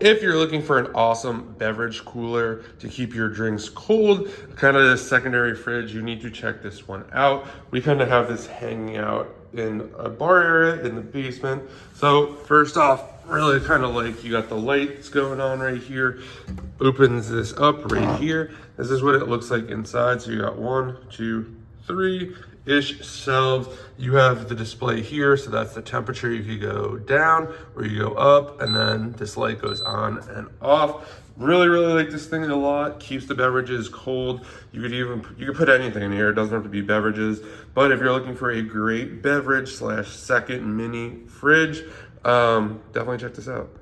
If you're looking for an awesome beverage cooler to keep your drinks cold, kind of a secondary fridge, you need to check this one out. We kind of have this hanging out in a bar area in the basement. So first off, really kind of like you got the lights going on right here. Opens this up right here. This is what it looks like inside. So you got 1, 2, 3-ish shelves. You have the display here, so that's the temperature. You could go down or you go up, and then this light goes on and off. Really like this thing a lot. Keeps the beverages cold. You could put anything in here. It doesn't have to be beverages, but if you're looking for a great beverage / second mini fridge, definitely check this out.